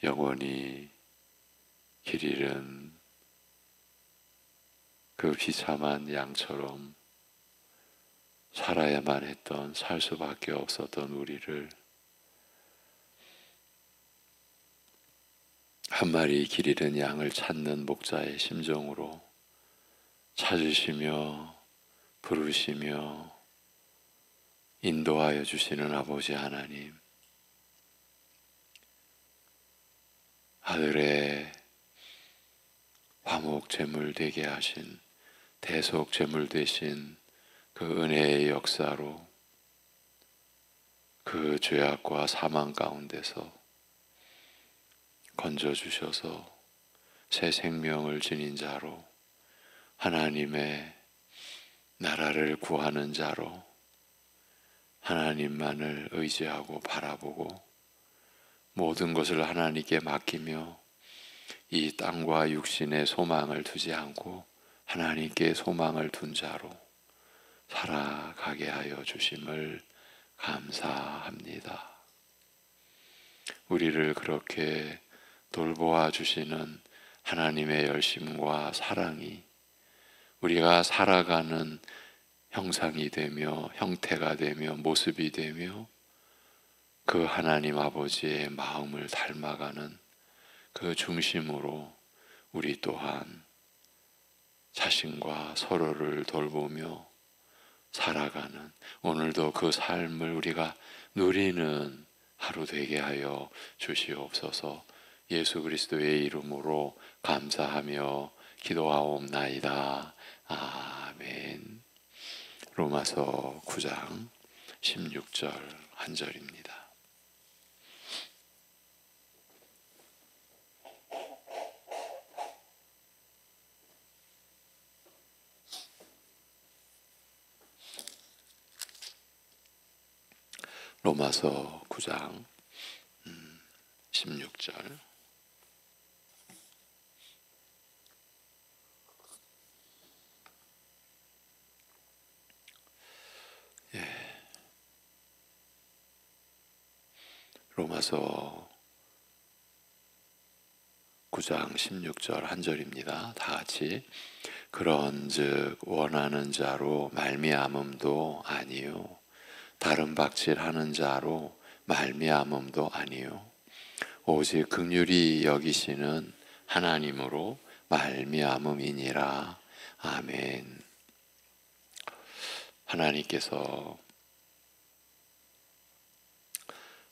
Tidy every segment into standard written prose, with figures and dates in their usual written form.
영원히 길 잃은 그 비참한 양처럼 살아야만 했던, 살 수밖에 없었던 우리를 한 마리 길 잃은 양을 찾는 목자의 심정으로 찾으시며 부르시며 인도하여 주시는 아버지 하나님, 아들의 화목 제물 되게 하신, 대속 제물 되신 그 은혜의 역사로 그 죄악과 사망 가운데서 건져주셔서 새 생명을 지닌 자로, 하나님의 나라를 구하는 자로, 하나님만을 의지하고 바라보고 모든 것을 하나님께 맡기며 이 땅과 육신의 소망을 두지 않고 하나님께 소망을 둔 자로 살아가게 하여 주심을 감사합니다. 우리를 그렇게 돌보아 주시는 하나님의 열심과 사랑이 우리가 살아가는 형상이 되며 형태가 되며 모습이 되며 그 하나님 아버지의 마음을 닮아가는 그 중심으로 우리 또한 자신과 서로를 돌보며 살아가는, 오늘도 그 삶을 우리가 누리는 하루 되게 하여 주시옵소서. 예수 그리스도의 이름으로 감사하며 기도하옵나이다. 아멘. 로마서 9장 16절 한 절입니다. 로마서 9장 16절. 로마서 9장 16절 한 절입니다. 다 같이. 그런즉 원하는 자로 말미암음도 아니요 다른 박질하는 자로 말미암음도 아니요 오직 긍휼히 여기시는 하나님으로 말미암음이니라. 아멘. 하나님께서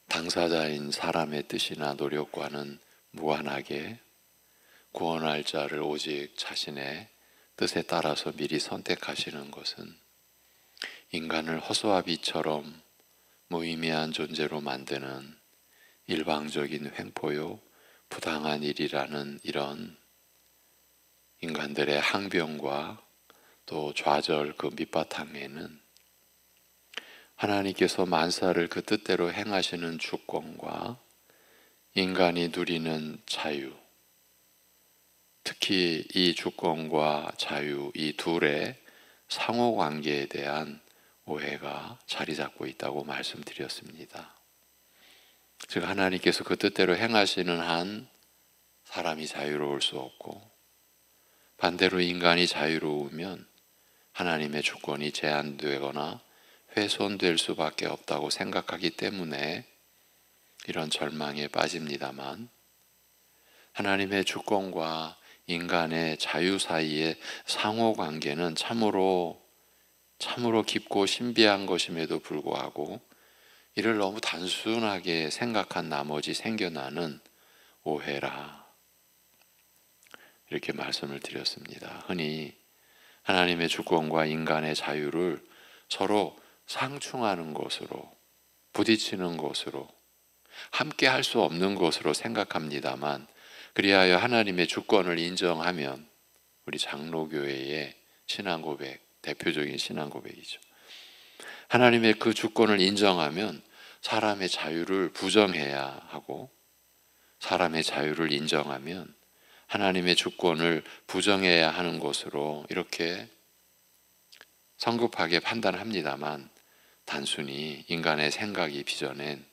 당사자인 사람의 뜻이나 노력과는 무관하게 구원할 자를 오직 자신의 뜻에 따라서 미리 선택하시는 것은 인간을 허수아 비처럼 무의미한 존재로 만드는 일방적인 횡포요 부당한 일이라는 이런 인간들의 항변과 또 좌절 그 밑바탕에는 하나님께서 만사를 그 뜻대로 행하시는 주권과 인간이 누리는 자유, 특히 이 주권과 자유 이 둘의 상호관계에 대한 오해가 자리 잡고 있다고 말씀드렸습니다. 즉 하나님께서 그 뜻대로 행하시는 한 사람이 자유로울 수 없고 반대로 인간이 자유로우면 하나님의 주권이 제한되거나 훼손될 수밖에 없다고 생각하기 때문에 이런 절망에 빠집니다만, 하나님의 주권과 인간의 자유 사이의 상호관계는 참으로 깊고 신비한 것임에도 불구하고 이를 너무 단순하게 생각한 나머지 생겨나는 오해라, 이렇게 말씀을 드렸습니다. 흔히 하나님의 주권과 인간의 자유를 서로 상충하는 것으로, 부딪히는 것으로, 함께 할 수 없는 것으로 생각합니다만, 그리하여 하나님의 주권을 인정하면 우리 장로교회의 신앙고백, 대표적인 신앙고백이죠. 하나님의 그 주권을 인정하면 사람의 자유를 부정해야 하고, 사람의 자유를 인정하면 하나님의 주권을 부정해야 하는 것으로 이렇게 성급하게 판단합니다만 단순히 인간의 생각이 빚어낸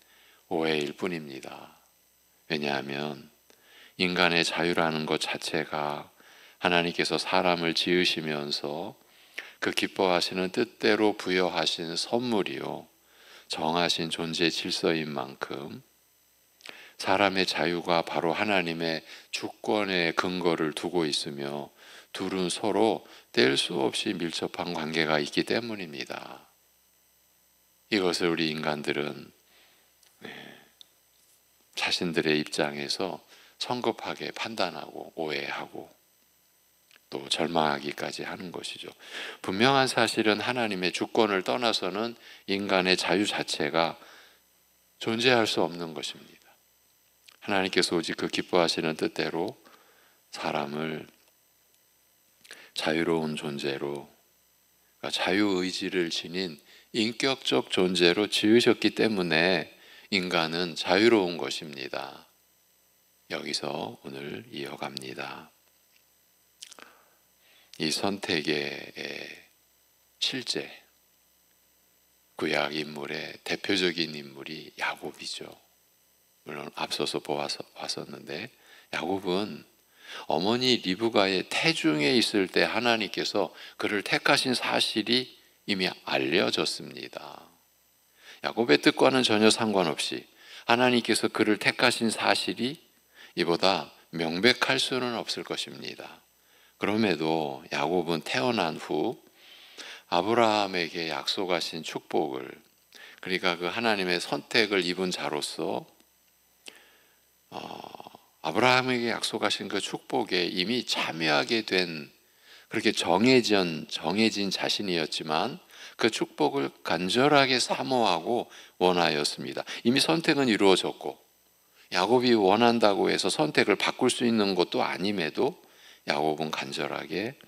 오해일 뿐입니다. 왜냐하면 인간의 자유라는 것 자체가 하나님께서 사람을 지으시면서 그 기뻐하시는 뜻대로 부여하신 선물이요, 정하신 존재 질서인 만큼 사람의 자유가 바로 하나님의 주권의 근거를 두고 있으며 둘은 서로 뗄 수 없이 밀접한 관계가 있기 때문입니다. 이것을 우리 인간들은 자신들의 입장에서 성급하게 판단하고 오해하고 또 절망하기까지 하는 것이죠. 분명한 사실은 하나님의 주권을 떠나서는 인간의 자유 자체가 존재할 수 없는 것입니다. 하나님께서 오직 그 기뻐하시는 뜻대로 사람을 자유로운 존재로, 그러니까 자유의지를 지닌 인격적 존재로 지으셨기 때문에 인간은 자유로운 것입니다. 여기서 오늘 이어갑니다. 이 선택의 실제, 구약 인물의 대표적인 인물이 야곱이죠. 물론 앞서서 보았었는데 야곱은 어머니 리브가의 태중에 있을 때 하나님께서 그를 택하신 사실이 이미 알려졌습니다. 야곱의 뜻과는 전혀 상관없이 하나님께서 그를 택하신 사실이 이보다 명백할 수는 없을 것입니다. 그럼에도 야곱은 태어난 후 아브라함에게 약속하신 축복을, 그러니까 그 하나님의 선택을 입은 자로서 아브라함에게 약속하신 그 축복에 이미 참여하게 된, 그렇게 정해진 자신이었지만 그 축복을 간절하게 사모하고 원하였습니다. 이미 선택은 이루어졌고 야곱이 원한다고 해서 선택을 바꿀 수 있는 것도 아님에도 야곱은 간절하게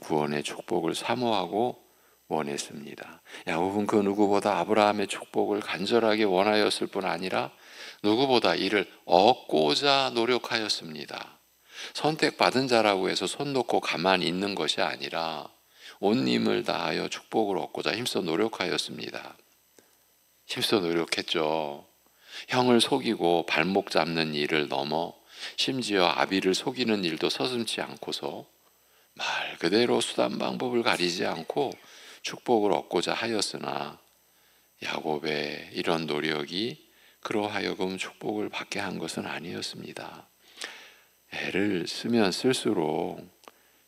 구원의 축복을 사모하고 원했습니다. 야곱은 그 누구보다 아브라함의 축복을 간절하게 원하였을 뿐 아니라 누구보다 이를 얻고자 노력하였습니다. 선택받은 자라고 해서 손 놓고 가만히 있는 것이 아니라 온 힘을 다하여 축복을 얻고자 힘써 노력하였습니다. 힘써 노력했죠. 형을 속이고 발목 잡는 일을 넘어 심지어 아비를 속이는 일도 서슴지 않고서 말 그대로 수단 방법을 가리지 않고 축복을 얻고자 하였으나 야곱의 이런 노력이 그로 하여금 축복을 받게 한 것은 아니었습니다. 애를 쓰면 쓸수록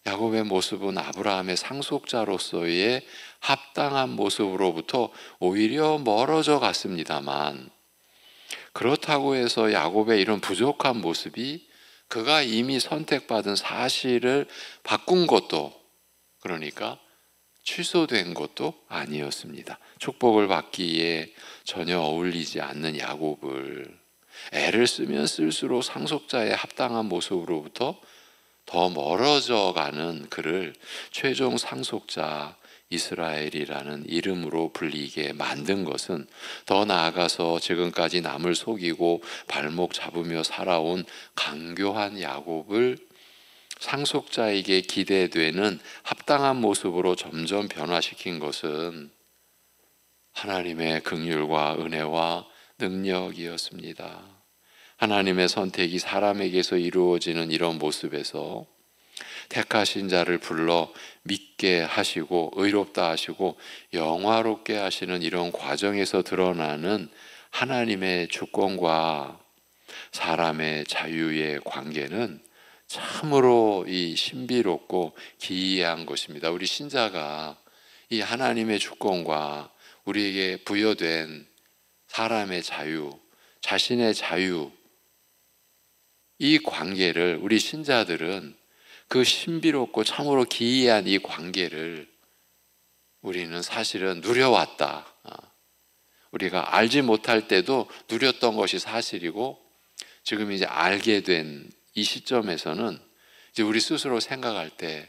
야곱의 모습은 아브라함의 상속자로서의 합당한 모습으로부터 오히려 멀어져 갔습니다만, 그렇다고 해서 야곱의 이런 부족한 모습이 그가 이미 선택받은 사실을 바꾼 것도, 그러니까 취소된 것도 아니었습니다. 축복을 받기에 전혀 어울리지 않는 야곱을 애를 쓰면 쓸수록 상속자의 합당한 모습으로부터 더 멀어져 가는 그를 최종 상속자 이스라엘이라는 이름으로 불리게 만든 것은, 더 나아가서 지금까지 남을 속이고 발목 잡으며 살아온 강교한 야곱을 상속자에게 기대되는 합당한 모습으로 점점 변화시킨 것은 하나님의 긍휼과 은혜와 능력이었습니다. 하나님의 선택이 사람에게서 이루어지는 이런 모습에서 택하신 자를 불러 믿게 하시고 의롭다 하시고 영화롭게 하시는 이런 과정에서 드러나는 하나님의 주권과 사람의 자유의 관계는 참으로 이 신비롭고 기이한 것입니다. 우리 신자가 이 하나님의 주권과 우리에게 부여된 사람의 자유, 자신의 자유, 이 관계를, 우리 신자들은 그 신비롭고 참으로 기이한 이 관계를 우리는 사실은 누려왔다. 우리가 알지 못할 때도 누렸던 것이 사실이고, 지금 이제 알게 된 이 시점에서는 이제 우리 스스로 생각할 때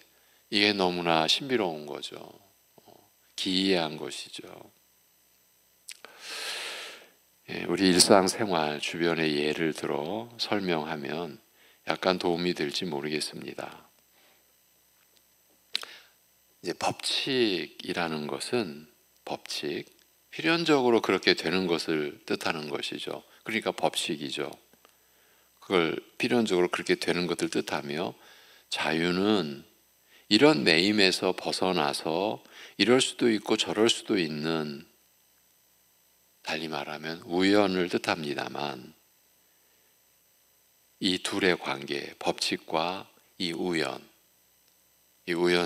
이게 너무나 신비로운 거죠. 기이한 것이죠. 우리 일상생활 주변의 예를 들어 설명하면 약간 도움이 될지 모르겠습니다. 이제 법칙이라는 것은 법칙, 필연적으로 그렇게 되는 것을 뜻하는 것이죠. 그러니까 법칙이죠. 그걸 필연적으로 그렇게 되는 것을 뜻하며, 자유는 이런 매임에서 벗어나서 이럴 수도 있고 저럴 수도 있는, 달리 말하면 우연을 뜻합니다만, 이 둘의 관계, 법칙과 이 우연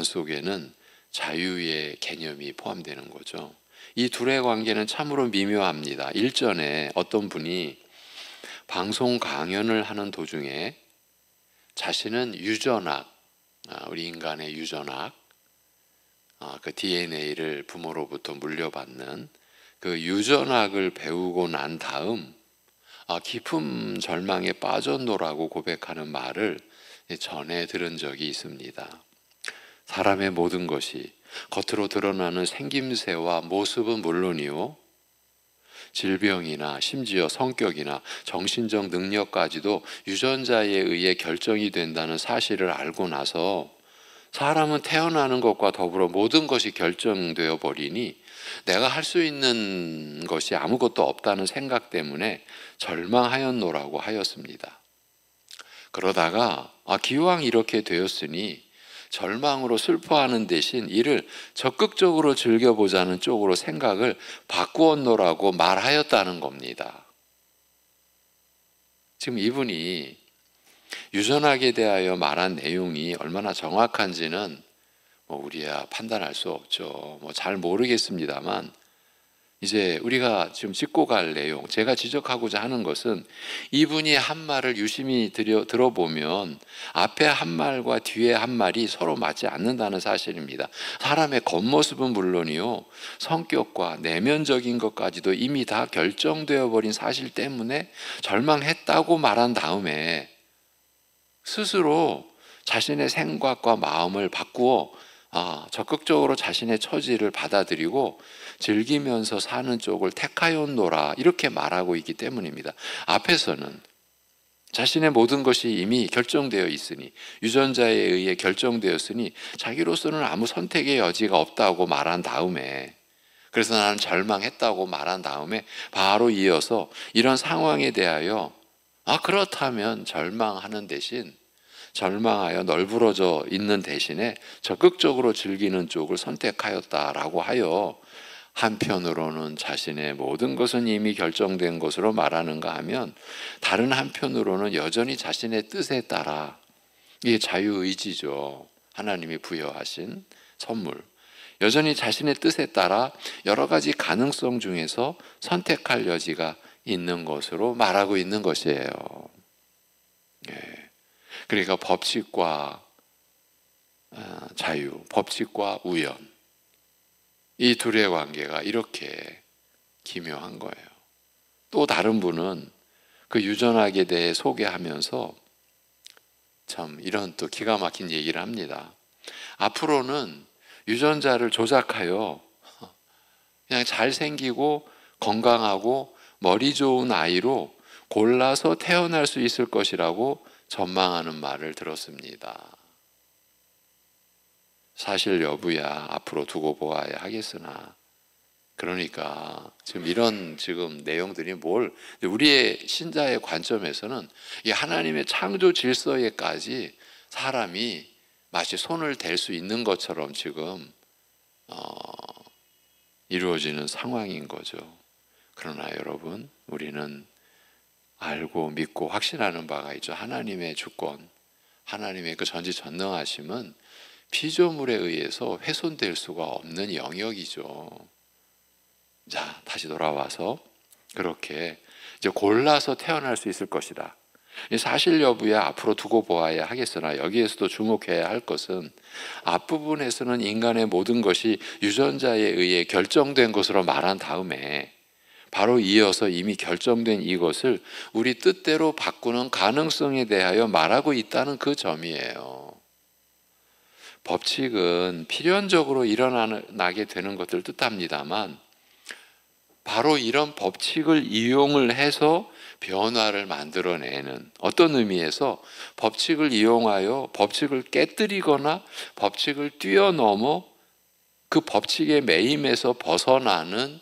속에는 자유의 개념이 포함되는 거죠. 이 둘의 관계는 참으로 미묘합니다. 일전에 어떤 분이 방송 강연을 하는 도중에 자신은 유전학, 우리 인간의 유전학, 그 DNA를 부모로부터 물려받는 그 유전학을 배우고 난 다음 깊은 절망에 빠졌노라고 고백하는 말을 전에 들은 적이 있습니다. 사람의 모든 것이 겉으로 드러나는 생김새와 모습은 물론이요, 질병이나 심지어 성격이나 정신적 능력까지도 유전자에 의해 결정이 된다는 사실을 알고 나서 사람은 태어나는 것과 더불어 모든 것이 결정되어 버리니 내가 할 수 있는 것이 아무것도 없다는 생각 때문에 절망하였노라고 하였습니다. 그러다가 기왕 이렇게 되었으니 절망으로 슬퍼하는 대신 이를 적극적으로 즐겨보자는 쪽으로 생각을 바꾸었노라고 말하였다는 겁니다. 지금 이분이 유전학에 대하여 말한 내용이 얼마나 정확한지는 우리야 판단할 수 없죠. 잘 모르겠습니다만, 이제 우리가 지금 짚고 갈 내용, 제가 지적하고자 하는 것은 이분이 한 말을 유심히 들어보면 앞에 한 말과 뒤에 한 말이 서로 맞지 않는다는 사실입니다. 사람의 겉모습은 물론이요, 성격과 내면적인 것까지도 이미 다 결정되어 버린 사실 때문에 절망했다고 말한 다음에 스스로 자신의 생각과 마음을 바꾸어 적극적으로 자신의 처지를 받아들이고 즐기면서 사는 쪽을 택하였노라, 이렇게 말하고 있기 때문입니다. 앞에서는 자신의 모든 것이 이미 결정되어 있으니, 유전자에 의해 결정되었으니 자기로서는 아무 선택의 여지가 없다고 말한 다음에, 그래서 나는 절망했다고 말한 다음에 바로 이어서 이런 상황에 대하여 그렇다면 절망하는 대신, 절망하여 널브러져 있는 대신에 적극적으로 즐기는 쪽을 선택하였다라고 하여, 한편으로는 자신의 모든 것은 이미 결정된 것으로 말하는가 하면, 다른 한편으로는 여전히 자신의 뜻에 따라, 이게 자유의지죠. 하나님이 부여하신 선물. 여전히 자신의 뜻에 따라 여러 가지 가능성 중에서 선택할 여지가 있는 것으로 말하고 있는 것이에요. 그러니까 법칙과 자유, 법칙과 우연, 이 둘의 관계가 이렇게 기묘한 거예요. 또 다른 분은 그 유전학에 대해 소개하면서 참 이런 또 기가 막힌 얘기를 합니다. 앞으로는 유전자를 조작하여 그냥 잘생기고 건강하고 머리 좋은 아이로 골라서 태어날 수 있을 것이라고 전망하는 말을 들었습니다. 사실 여부야 앞으로 두고 보아야 하겠으나, 그러니까 지금 이런 내용들이 우리의 신자의 관점에서는 이 하나님의 창조 질서에까지 사람이 마치 손을 댈 수 있는 것처럼 지금 이루어지는 상황인 거죠. 그러나 여러분, 우리는 알고 믿고 확신하는 바가 있죠. 하나님의 주권, 하나님의 그 전지전능하심은 피조물에 의해서 훼손될 수가 없는 영역이죠. 자, 다시 돌아와서 그렇게 이제 골라서 태어날 수 있을 것이다. 사실 여부야 앞으로 두고 보아야 하겠으나, 여기에서도 주목해야 할 것은 앞부분에서는 인간의 모든 것이 유전자에 의해 결정된 것으로 말한 다음에 바로 이어서 이미 결정된 이것을 우리 뜻대로 바꾸는 가능성에 대하여 말하고 있다는 그 점이에요. 법칙은 필연적으로 일어나게 되는 것을 뜻합니다만, 바로 이런 법칙을 이용을 해서 변화를 만들어내는, 어떤 의미에서 법칙을 이용하여 법칙을 깨뜨리거나 법칙을 뛰어넘어 그 법칙의 매임에서 벗어나는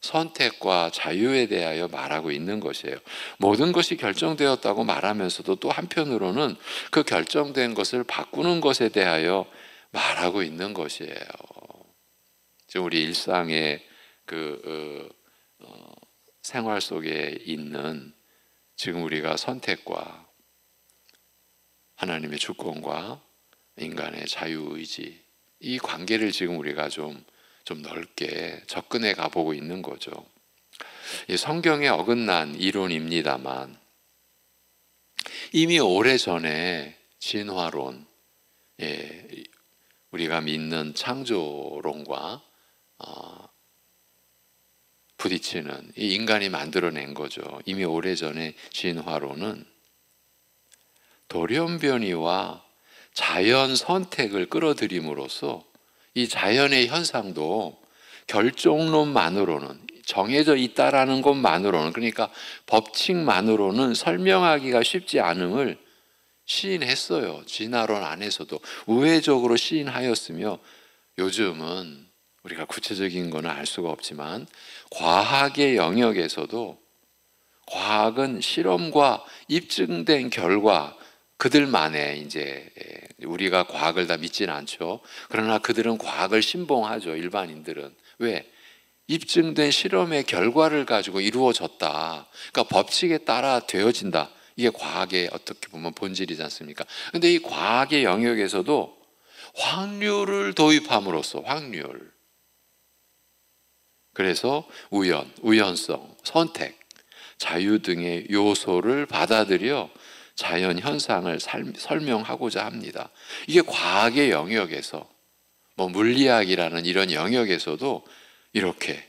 선택과 자유에 대하여 말하고 있는 것이에요. 모든 것이 결정되었다고 말하면서도 또 한편으로는 그 결정된 것을 바꾸는 것에 대하여 말하고 있는 것이에요. 지금 우리 일상의 생활 속에 있는 지금 우리가 선택과 하나님의 주권과 인간의 자유의지, 이 관계를 지금 우리가 좀 넓게 접근해 가보고 있는 거죠. 성경에 어긋난 이론입니다만 이미 오래전에 진화론, 우리가 믿는 창조론과 부딪히는 이 인간이 만들어낸 거죠. 이미 오래전에 진화론은 돌연변이와 자연 선택을 끌어들임으로써 이 자연의 현상도 결정론만으로는, 정해져 있다라는 것만으로는, 그러니까 법칙만으로는 설명하기가 쉽지 않음을 시인했어요. 진화론 안에서도 우회적으로 시인하였으며, 요즘은 우리가 구체적인 거는 알 수가 없지만 과학의 영역에서도, 과학은 실험과 입증된 결과, 그들만의 이제, 우리가 과학을 다 믿지는 않죠. 그러나 그들은 과학을 신봉하죠. 일반인들은. 왜? 입증된 실험의 결과를 가지고 이루어졌다. 그러니까 법칙에 따라 되어진다. 이게 과학의 어떻게 보면 본질이지 않습니까? 근데 이 과학의 영역에서도 확률을 도입함으로써, 확률, 그래서 우연성, 선택, 자유 등의 요소를 받아들여 자연 현상을 설명하고자 합니다. 이게 과학의 영역에서, 물리학이라는 이런 영역에서도 이렇게,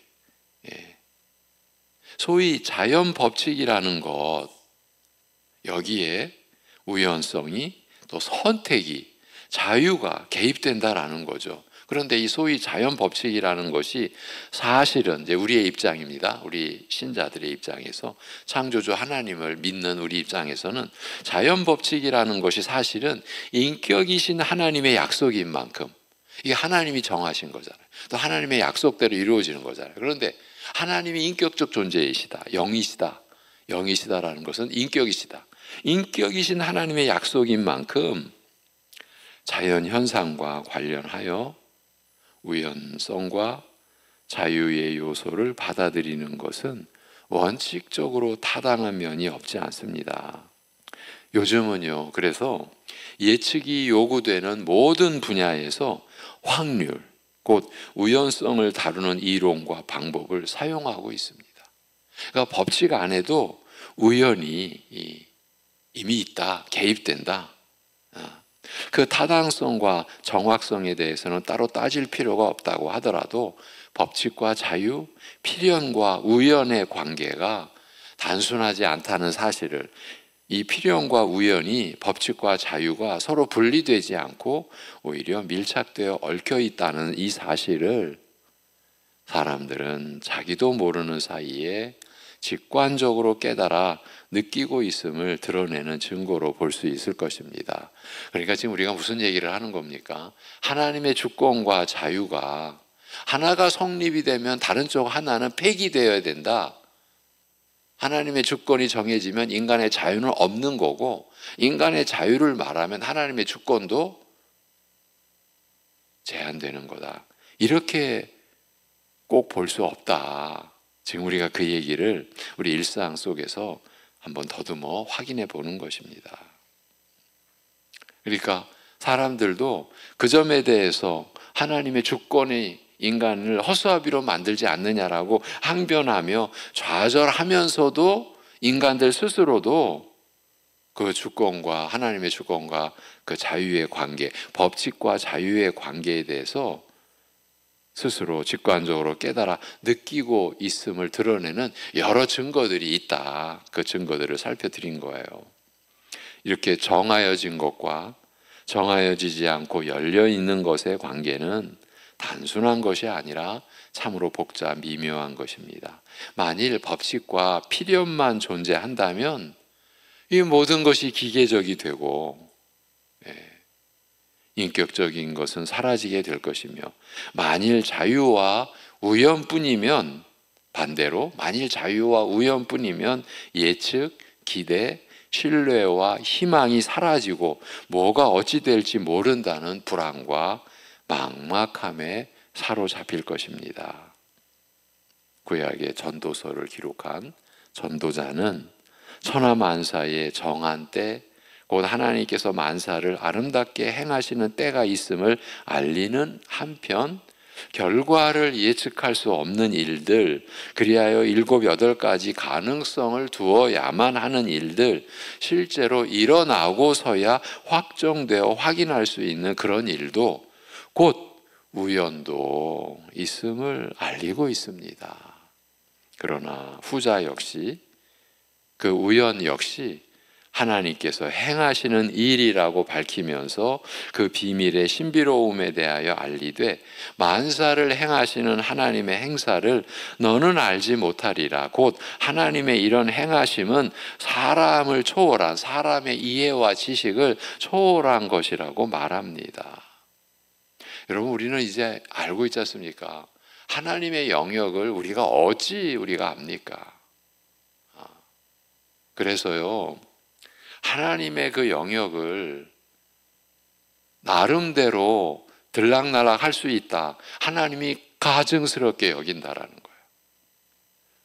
소위 자연 법칙이라는 것, 여기에 우연성이, 또 선택이, 자유가 개입된다라는 거죠. 그런데 이 소위 자연 법칙이라는 것이 사실은 이제 우리의 입장입니다. 우리 신자들의 입장에서, 창조주 하나님을 믿는 우리 입장에서는 자연 법칙이라는 것이 사실은 인격이신 하나님의 약속인 만큼, 이게 하나님이 정하신 거잖아요. 또 하나님의 약속대로 이루어지는 거잖아요. 그런데 하나님이 인격적 존재이시다, 영이시다라는 것은 인격이시다. 인격이신 하나님의 약속인 만큼 자연 현상과 관련하여 우연성과 자유의 요소를 받아들이는 것은 원칙적으로 타당한 면이 없지 않습니다. 요즘은요, 그래서 예측이 요구되는 모든 분야에서 확률, 곧 우연성을 다루는 이론과 방법을 사용하고 있습니다. 그러니까 법칙 안에도 우연이 이미 있다, 개입된다. 그 타당성과 정확성에 대해서는 따로 따질 필요가 없다고 하더라도 법칙과 자유, 필연과 우연의 관계가 단순하지 않다는 사실을, 이 필연과 우연이 법칙과 자유가 서로 분리되지 않고 오히려 밀착되어 얽혀 있다는 이 사실을 사람들은 자기도 모르는 사이에 직관적으로 깨달아 느끼고 있음을 드러내는 증거로 볼 수 있을 것입니다. 그러니까 지금 우리가 무슨 얘기를 하는 겁니까? 하나님의 주권과 자유가 하나가 성립이 되면 다른 쪽 하나는 폐기되어야 된다. 하나님의 주권이 정해지면 인간의 자유는 없는 거고, 인간의 자유를 말하면 하나님의 주권도 제한되는 거다. 이렇게 꼭 볼 수 없다. 지금 우리가 그 얘기를 우리 일상 속에서 한번 더듬어 확인해 보는 것입니다. 그러니까 사람들도 그 점에 대해서 하나님의 주권이 인간을 허수아비로 만들지 않느냐라고 항변하며 좌절하면서도 인간들 스스로도 그 주권과, 하나님의 주권과 그 자유의 관계, 법칙과 자유의 관계에 대해서 스스로 직관적으로 깨달아 느끼고 있음을 드러내는 여러 증거들이 있다. 그 증거들을 살펴드린 거예요. 이렇게 정하여진 것과 정하여지지 않고 열려있는 것의 관계는 단순한 것이 아니라 참으로 복잡 미묘한 것입니다. 만일 법칙과 필연만 존재한다면 이 모든 것이 기계적이 되고 인격적인 것은 사라지게 될 것이며, 만일 자유와 우연뿐이면 반대로 만일 자유와 우연뿐이면 예측, 기대, 신뢰와 희망이 사라지고 뭐가 어찌 될지 모른다는 불안과 막막함에 사로잡힐 것입니다. 구약의 전도서를 기록한 전도자는 천하만사의 정한 때, 곧 하나님께서 만사를 아름답게 행하시는 때가 있음을 알리는 한편, 결과를 예측할 수 없는 일들, 그리하여 7, 8가지 가능성을 두어야만 하는 일들, 실제로 일어나고서야 확정되어 확인할 수 있는 그런 일도 곧 우연도 있음을 알리고 있습니다. 그러나 후자 역시, 그 우연 역시 하나님께서 행하시는 일이라고 밝히면서 그 비밀의 신비로움에 대하여 알리되, 만사를 행하시는 하나님의 행사를 너는 알지 못하리라. 곧 하나님의 이런 행하심은 사람을 초월한, 사람의 이해와 지식을 초월한 것이라고 말합니다. 여러분, 우리는 이제 알고 있지 않습니까? 하나님의 영역을 우리가 압니까? 그래서요, 하나님의 그 영역을 나름대로 들락날락 할 수 있다, 하나님이 가증스럽게 여긴다라는 거예요.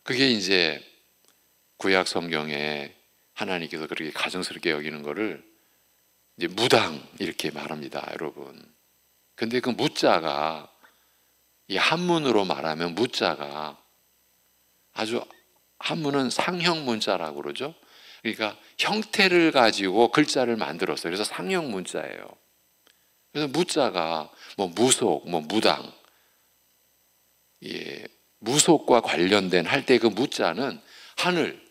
그게 이제 구약 성경에 하나님께서 그렇게 가증스럽게 여기는 거를 이제 무당 이렇게 말합니다, 여러분. 근데 그 무자가, 이 한문으로 말하면 무자가 아주, 한문은 상형 문자라고 그러죠. 그러니까 형태를 가지고 글자를 만들었어요. 그래서 상형 문자예요. 그래서 무자가 뭐 무속, 뭐 무당, 예, 무속과 관련된 할 때 그 무자는 하늘,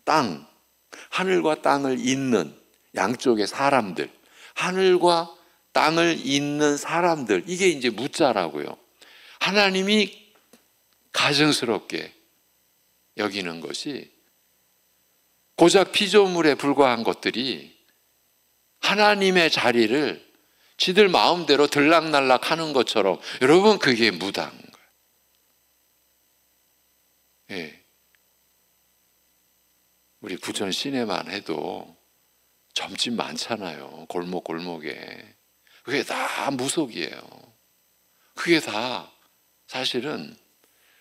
땅, 하늘과 땅을 잇는 양쪽의 사람들, 하늘과 땅을 잇는 사람들, 이게 이제 무자라고요. 하나님이 가증스럽게 여기는 것이 고작 피조물에 불과한 것들이 하나님의 자리를 지들 마음대로 들락날락 하는 것처럼, 여러분, 그게 무당인 거예요. 예. 우리 부천 시내만 해도 점집 많잖아요. 골목골목에. 그게 다 무속이에요. 그게 다 사실은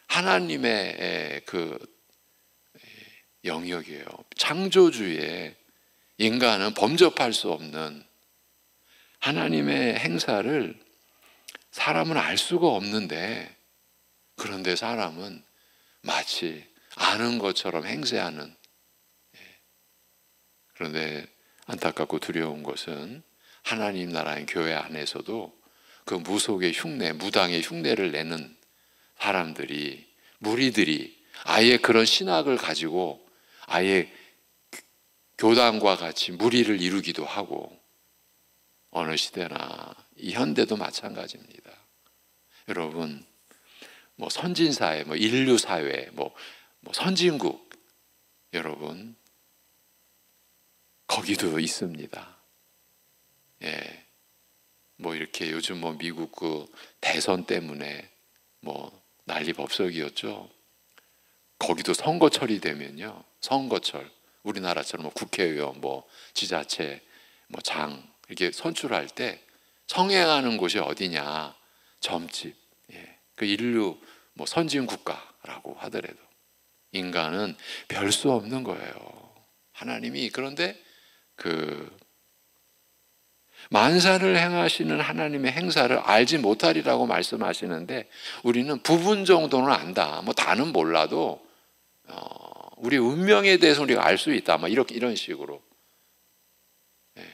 하나님의 그 영역이에요. 창조주의 인간은 범접할 수 없는 하나님의 행사를 사람은 알 수가 없는데, 그런데 사람은 마치 아는 것처럼 행세하는. 그런데 안타깝고 두려운 것은 하나님 나라의 교회 안에서도 그 무속의 흉내, 무당의 흉내를 내는 사람들이, 무리들이 아예 그런 신학을 가지고 아예 교단과 같이 무리를 이루기도 하고, 어느 시대나 이 현대도 마찬가지입니다. 여러분, 뭐 선진사회, 뭐 인류사회, 뭐 선진국, 여러분, 거기도 있습니다. 예. 뭐 이렇게 요즘 뭐 미국 그 대선 때문에 뭐 난리법석이었죠. 거기도 선거철이 되면요, 선거철, 우리나라처럼 뭐 국회의원, 뭐 지자체, 뭐 장 이렇게 선출할 때 성행하는 곳이 어디냐? 점집. 예. 그 인류 뭐 선진 국가라고 하더라도 인간은 별 수 없는 거예요. 하나님이. 그런데 그 만사를 행하시는 하나님의 행사를 알지 못하리라고 말씀하시는데, 우리는 부분 정도는 안다. 뭐 다는 몰라도 우리 운명에 대해서 우리가 알 수 있다. 막 이런 식으로. 예.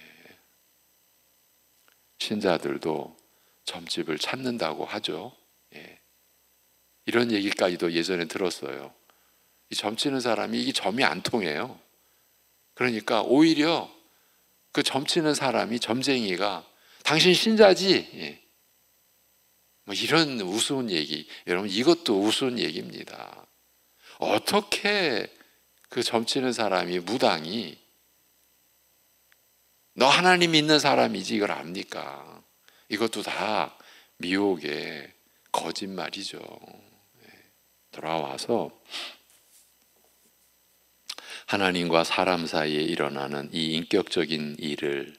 신자들도 점집을 찾는다고 하죠. 예. 이런 얘기까지도 예전에 들었어요. 이 점치는 사람이 이게 점이 안 통해요. 그러니까 오히려 그 점치는 사람이, 점쟁이가 당신 신자지? 예. 뭐 이런 우스운 얘기. 여러분, 이것도 우스운 얘기입니다. 어떻게 그 점치는 사람이, 무당이 너 하나님 믿는 사람이지 이걸 압니까? 이것도 다 미혹의 거짓말이죠. 돌아와서 하나님과 사람 사이에 일어나는 이 인격적인 일을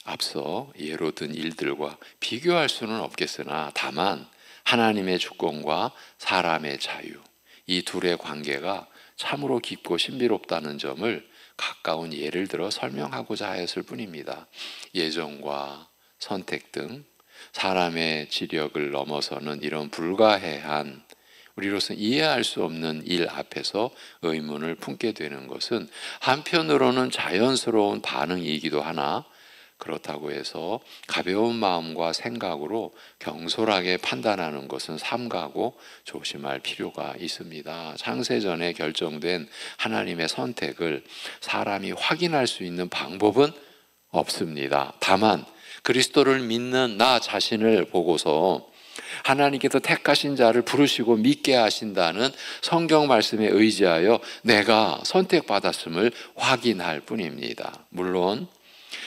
앞서 예로 든 일들과 비교할 수는 없겠으나 다만 하나님의 주권과 사람의 자유, 이 둘의 관계가 참으로 깊고 신비롭다는 점을 가까운 예를 들어 설명하고자 하였을 뿐입니다. 예정과 선택 등 사람의 지력을 넘어서는 이런 불가해한, 우리로서는 이해할 수 없는 일 앞에서 의문을 품게 되는 것은 한편으로는 자연스러운 반응이기도 하나, 그렇다고 해서 가벼운 마음과 생각으로 경솔하게 판단하는 것은 삼가고 조심할 필요가 있습니다. 창세전에 결정된 하나님의 선택을 사람이 확인할 수 있는 방법은 없습니다. 다만 그리스도를 믿는 나 자신을 보고서 하나님께서 택하신 자를 부르시고 믿게 하신다는 성경 말씀에 의지하여 내가 선택받았음을 확인할 뿐입니다. 물론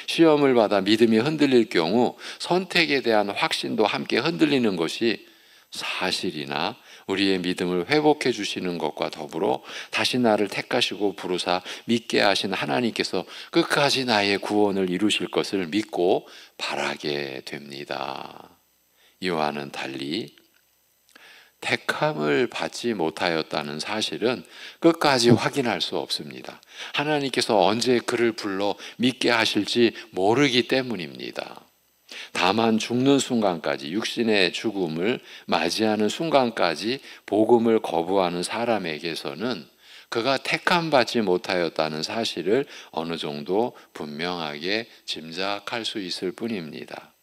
시험을 받아 믿음이 흔들릴 경우 선택에 대한 확신도 함께 흔들리는 것이 사실이나 우리의 믿음을 회복해 주시는 것과 더불어 다시 나를 택하시고 부르사 믿게 하신 하나님께서 끝까지 나의 구원을 이루실 것을 믿고 바라게 됩니다. 이와는 달리 택함을 받지 못하였다는 사실은 끝까지 확인할 수 없습니다. 하나님께서 언제 그를 불러 믿게 하실지 모르기 때문입니다. 다만 죽는 순간까지, 육신의 죽음을 맞이하는 순간까지 복음을 거부하는 사람에게서는 그가 택함 받지 못하였다는 사실을 어느 정도 분명하게 짐작할 수 있을 뿐입니다.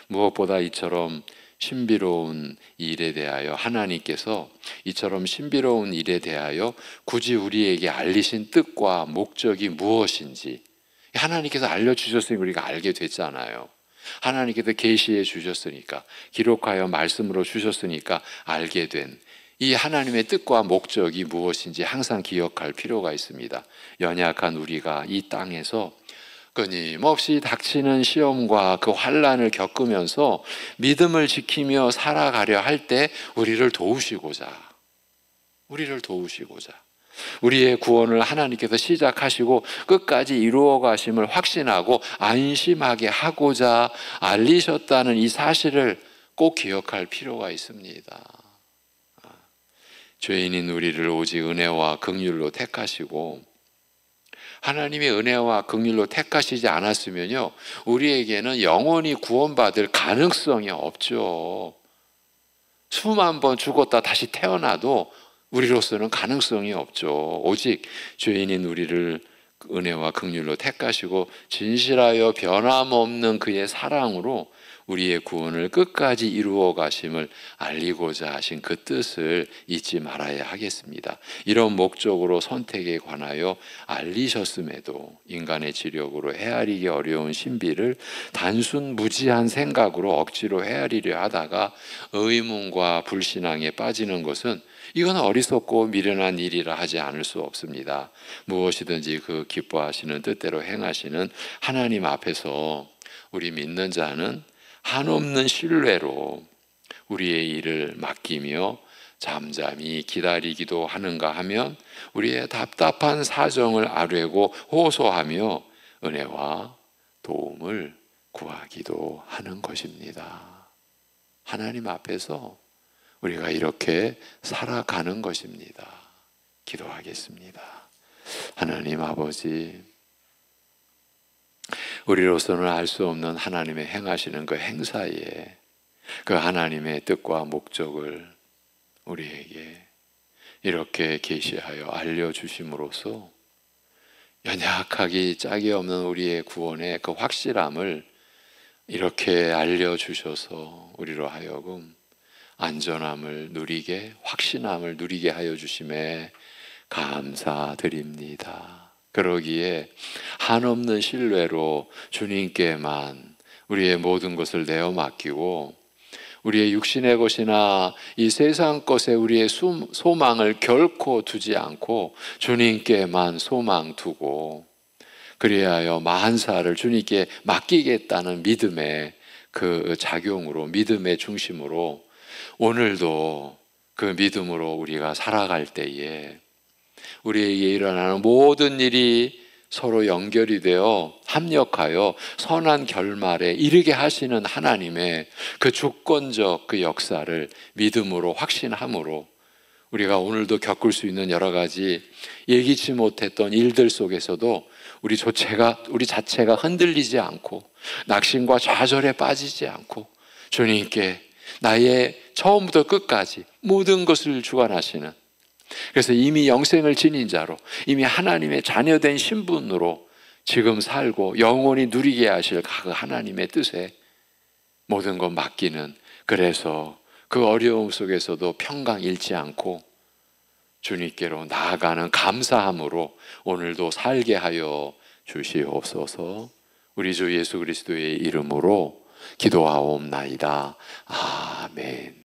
무엇보다 이처럼 신비로운 일에 대하여 하나님께서 이처럼 신비로운 일에 대하여 굳이 우리에게 알리신 뜻과 목적이 무엇인지 하나님께서 알려주셨으니 우리가 알게 됐잖아요. 하나님께서 계시해 주셨으니까, 기록하여 말씀으로 주셨으니까 알게 된 이 하나님의 뜻과 목적이 무엇인지 항상 기억할 필요가 있습니다. 연약한 우리가 이 땅에서 끊임없이 닥치는 시험과 그 환난을 겪으면서 믿음을 지키며 살아가려 할 때 우리를 도우시고자 우리의 구원을 하나님께서 시작하시고 끝까지 이루어 가심을 확신하고 안심하게 하고자 알리셨다는 이 사실을 꼭 기억할 필요가 있습니다. 죄인인 우리를 오직 은혜와 긍휼로 택하시고, 하나님의 은혜와 긍휼로 택하시지 않았으면요, 우리에게는 영원히 구원받을 가능성이 없죠. 수만 번 죽었다 다시 태어나도 우리로서는 가능성이 없죠. 오직 죄인인 우리를 은혜와 긍휼로 택하시고 진실하여 변함없는 그의 사랑으로 우리의 구원을 끝까지 이루어 가심을 알리고자 하신 그 뜻을 잊지 말아야 하겠습니다. 이런 목적으로 선택에 관하여 알리셨음에도 인간의 지력으로 헤아리기 어려운 신비를 단순 무지한 생각으로 억지로 헤아리려 하다가 의문과 불신앙에 빠지는 것은 이건 어리석고 미련한 일이라 하지 않을 수 없습니다. 무엇이든지 그 기뻐하시는 뜻대로 행하시는 하나님 앞에서 우리 믿는 자는 한없는 신뢰로 우리의 일을 맡기며 잠잠히 기다리기도 하는가 하면 우리의 답답한 사정을 아뢰고 호소하며 은혜와 도움을 구하기도 하는 것입니다. 하나님 앞에서 우리가 이렇게 살아가는 것입니다. 기도하겠습니다. 하나님 아버지, 우리로서는 알 수 없는 하나님의 행하시는 그 행사에 그 하나님의 뜻과 목적을 우리에게 이렇게 계시하여 알려주심으로써 연약하기 짝이 없는 우리의 구원의 그 확실함을 이렇게 알려주셔서 우리로 하여금 안전함을 누리게, 확신함을 누리게 하여 주심에 감사드립니다. 그러기에 한없는 신뢰로 주님께만 우리의 모든 것을 내어 맡기고 우리의 육신의 것이나 이 세상 것에 우리의 소망을 결코 두지 않고 주님께만 소망 두고 그리하여 만사를 주님께 맡기겠다는 믿음의 그 작용으로, 믿음의 중심으로 오늘도 그 믿음으로 우리가 살아갈 때에 우리에게 일어나는 모든 일이 서로 연결이 되어 합력하여 선한 결말에 이르게 하시는 하나님의 그 주권적 그 역사를 믿음으로 확신함으로 우리가 오늘도 겪을 수 있는 여러 가지 예기치 못했던 일들 속에서도 우리 자체가 흔들리지 않고 낙심과 좌절에 빠지지 않고 주님께 나의 처음부터 끝까지 모든 것을 주관하시는, 그래서 이미 영생을 지닌 자로 이미 하나님의 자녀된 신분으로 지금 살고 영원히 누리게 하실 그 하나님의 뜻에 모든 것 맡기는, 그래서 그 어려움 속에서도 평강 잃지 않고 주님께로 나아가는 감사함으로 오늘도 살게 하여 주시옵소서. 우리 주 예수 그리스도의 이름으로 기도하옵나이다. 아멘.